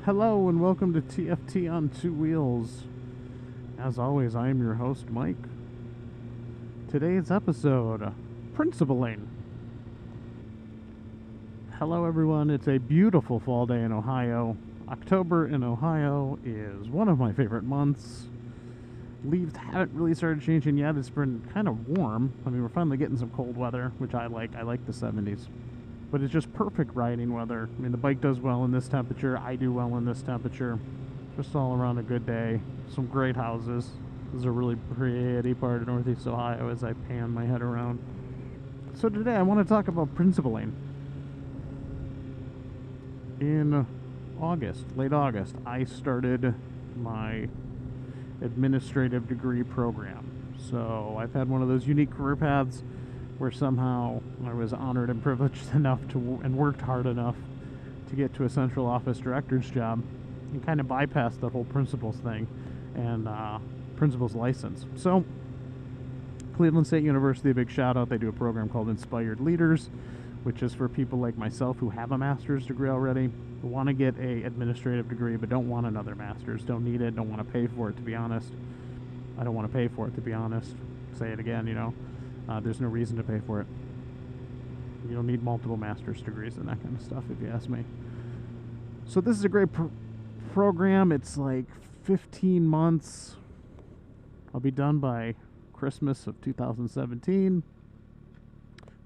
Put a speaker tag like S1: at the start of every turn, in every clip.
S1: Hello and welcome to TFT on Two Wheels. As always, I am your host, Mike. Today's episode, Principling. Hello everyone, it's a beautiful fall day in Ohio. October in Ohio is one of my favorite months. Leaves haven't really started changing yet. It's been kind of warm. I mean, we're finally getting some cold weather, which I like. I like the 70s. But it's just perfect riding weather. I mean, the bike does well in this temperature. I do well in this temperature. Just all around a good day. Some great houses. This is a really pretty part of Northeast Ohio as I pan my head around. So today I want to talk about principling. In August, late August, I started my administrative degree program. So I've had one of those unique career paths where somehow I was honored and privileged enough and worked hard enough to get to a central office director's job and kind of bypass the whole principals thing and principal's license. So Cleveland State University, a big shout out, they do a program called Inspired Leaders, which is for people like myself who have a master's degree already, who want to get a administrative degree but don't want another master's, don't need it, don't want to pay for it, to be honest. I don't want to pay for it, to be honest. Say it again, there's no reason to pay for it. You don't need multiple master's degrees and that kind of stuff, if you ask me. So this is a great program. It's like 15 months. I'll be done by Christmas of 2017.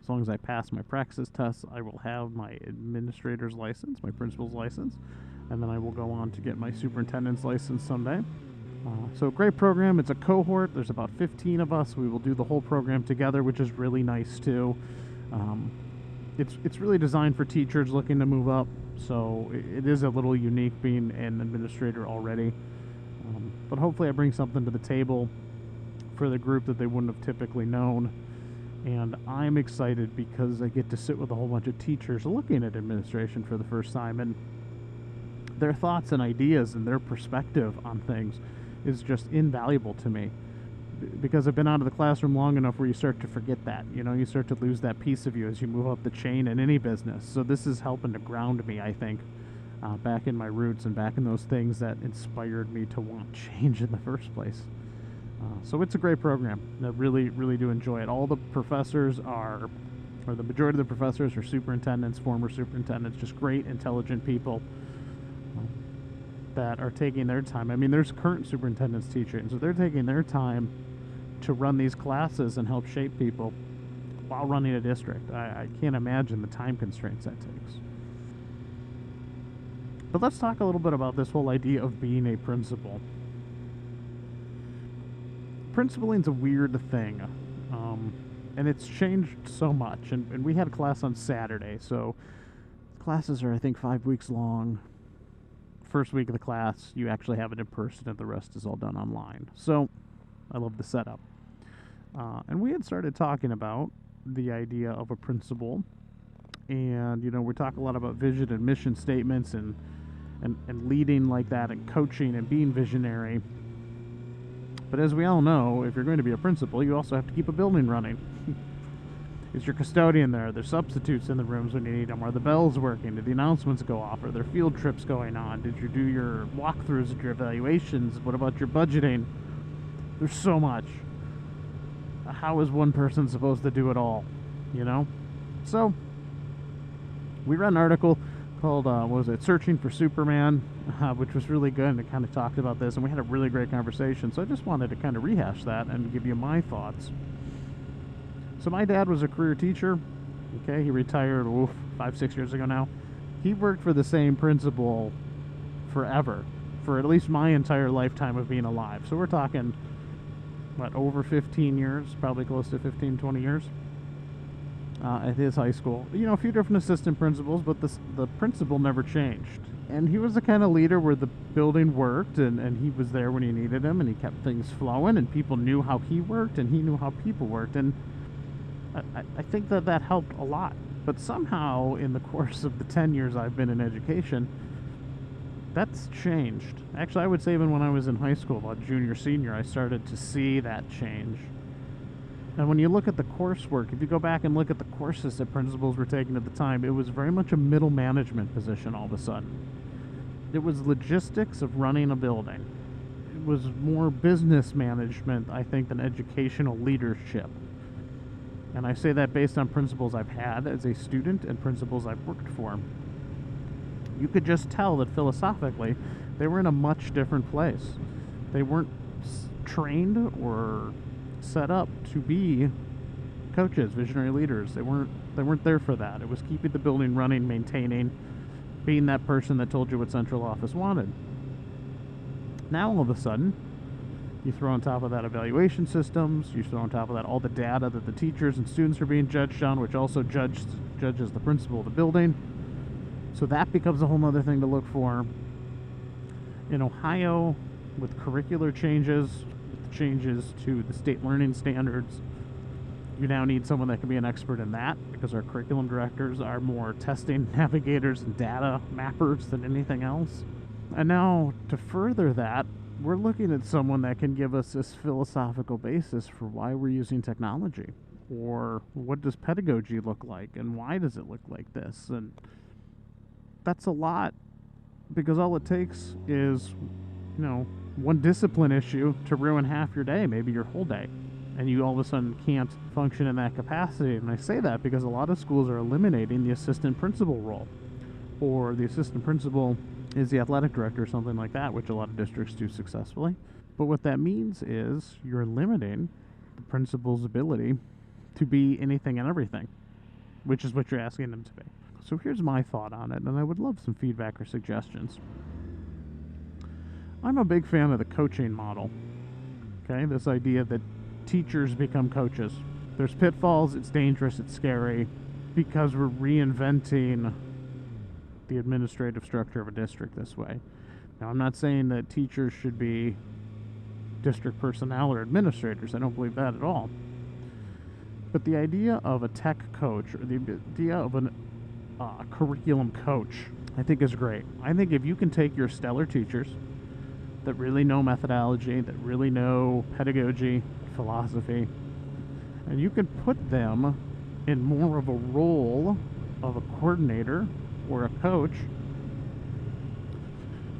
S1: As long as I pass my praxis tests, I will have my administrator's license, my principal's license, and then I will go on to get my superintendent's license someday. So great program. It's a cohort. There's about 15 of us. We will do the whole program together, which is really nice too. It's really designed for teachers looking to move up, so it is a little unique being an administrator already. But hopefully I bring something to the table for the group that they wouldn't have typically known. And I'm excited because I get to sit with a whole bunch of teachers looking at administration for the first time, and their thoughts and ideas and their perspective on things is just invaluable to me, because I've been out of the classroom long enough where you start to forget that. You start to lose that piece of you as you move up the chain in any business. So this is helping to ground me, I think, back in my roots and back in those things that inspired me to want change in the first place. So it's a great program. I really, really do enjoy it. All the professors or the majority of the professors are superintendents, former superintendents, just great, intelligent people that are taking their time. I mean, there's current superintendents teaching, so they're taking their time to run these classes and help shape people while running a district. I can't imagine the time constraints that takes. But let's talk a little bit about this whole idea of being a principal. Principaling's a weird thing, and it's changed so much. And we had a class on Saturday, so classes are, I think, 5 weeks long. First week of the class, you actually have it in person, and the rest is all done online. So I love the setup. And we had started talking about the idea of a principal, and we talk a lot about vision and mission statements and leading like that and coaching and being visionary. But as we all know, if you're going to be a principal, you also have to keep a building running. Is your custodian there? Are there substitutes in the rooms when you need them? Are the bells working? Did the announcements go off? Are there field trips going on? Did you do your walkthroughs and your evaluations? What about your budgeting? There's so much. How is one person supposed to do it all? So we read an article called, Searching for Superman, which was really good, and it kind of talked about this, and we had a really great conversation. So I just wanted to kind of rehash that and give you my thoughts. So my dad was a career teacher. Okay, he retired 5-6 years ago now. He worked for the same principal forever, for at least my entire lifetime of being alive. So we're talking, over 15 years, probably close to 15, 20 years at his high school. A few different assistant principals, but the principal never changed. And he was the kind of leader where the building worked, and he was there when you needed him, and he kept things flowing, and people knew how he worked, and he knew how people worked. And I think that helped a lot. But somehow, in the course of the 10 years I've been in education, that's changed. Actually, I would say even when I was in high school, about junior, senior, I started to see that change. And when you look at the coursework, if you go back and look at the courses that principals were taking at the time, it was very much a middle management position all of a sudden. It was logistics of running a building. It was more business management, I think, than educational leadership. And I say that based on principals I've had as a student and principals I've worked for. You could just tell that philosophically, they were in a much different place. They weren't trained or set up to be coaches, visionary leaders. They weren't there for that. It was keeping the building running, maintaining, being that person that told you what central office wanted. Now all of a sudden, you throw on top of that evaluation systems, you throw on top of that all the data that the teachers and students are being judged on, which also judges the principal of the building. So that becomes a whole other thing to look for. In Ohio, with curricular changes, with changes to the state learning standards, you now need someone that can be an expert in that, because our curriculum directors are more testing navigators and data mappers than anything else. And now, to further that, we're looking at someone that can give us this philosophical basis for why we're using technology, or what does pedagogy look like, and why does it look like this. And that's a lot, because all it takes is, one discipline issue to ruin half your day, maybe your whole day, and you all of a sudden can't function in that capacity. And I say that because a lot of schools are eliminating the assistant principal role, or the assistant principal is the athletic director or something like that, which a lot of districts do successfully. But what that means is you're limiting the principal's ability to be anything and everything, which is what you're asking them to be. So here's my thought on it, and I would love some feedback or suggestions. I'm a big fan of the coaching model. Okay, this idea that teachers become coaches. There's pitfalls, it's dangerous, it's scary, because we're reinventing the administrative structure of a district this way. Now, I'm not saying that teachers should be district personnel or administrators. I don't believe that at all. But the idea of a tech coach, or the idea of a curriculum coach, I think is great. I think if you can take your stellar teachers that really know methodology, that really know pedagogy, philosophy, and you can put them in more of a role of a coordinator or a coach,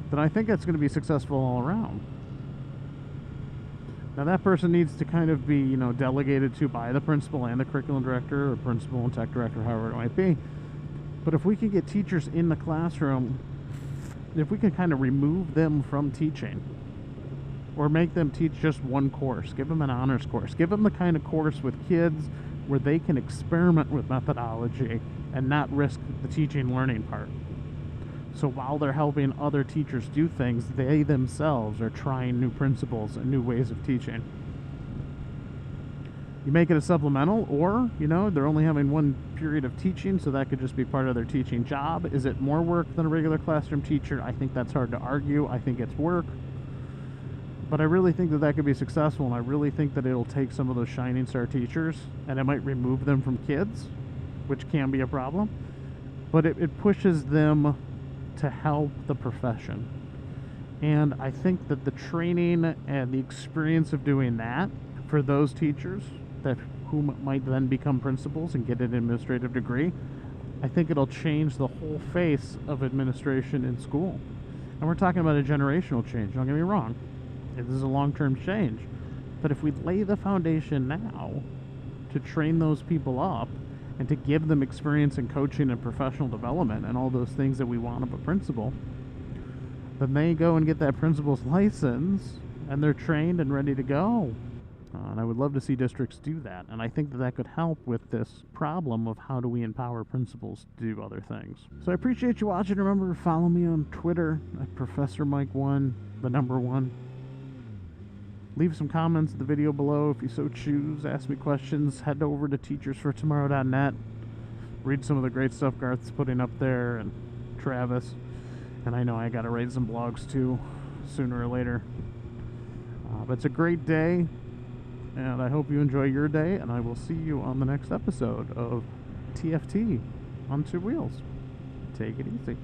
S1: then I think it's going to be successful all around. Now that person needs to kind of be, delegated to by the principal and the curriculum director, or principal and tech director, however it might be. But if we can get teachers in the classroom, if we can kind of remove them from teaching, or make them teach just one course, give them an honors course, give them the kind of course with kids where they can experiment with methodology and not risk the teaching learning part. So while they're helping other teachers do things, they themselves are trying new principles and new ways of teaching. You make it a supplemental, or, they're only having one period of teaching, so that could just be part of their teaching job. Is it more work than a regular classroom teacher? I think that's hard to argue. I think it's work. But I really think that that could be successful, and I really think that it'll take some of those shining star teachers, and it might remove them from kids, which can be a problem. But it pushes them to help the profession. And I think that the training and the experience of doing that for those teachers who might then become principals and get an administrative degree, I think it'll change the whole face of administration in school. And we're talking about a generational change, don't get me wrong. This is a long-term change. But if we lay the foundation now to train those people up and to give them experience in coaching and professional development and all those things that we want of a principal, then they go and get that principal's license and they're trained and ready to go. And I would love to see districts do that. And I think that that could help with this problem of how do we empower principals to do other things. So I appreciate you watching. Remember, follow me on Twitter at Professor Mike1, the number 1. Leave some comments in the video below if you so choose. Ask me questions. Head over to teachersfortomorrow.net. Read some of the great stuff Garth's putting up there, and Travis. And I know I got to write some blogs too, sooner or later. But it's a great day, and I hope you enjoy your day, and I will see you on the next episode of TFT on 2 wheels. Take it easy.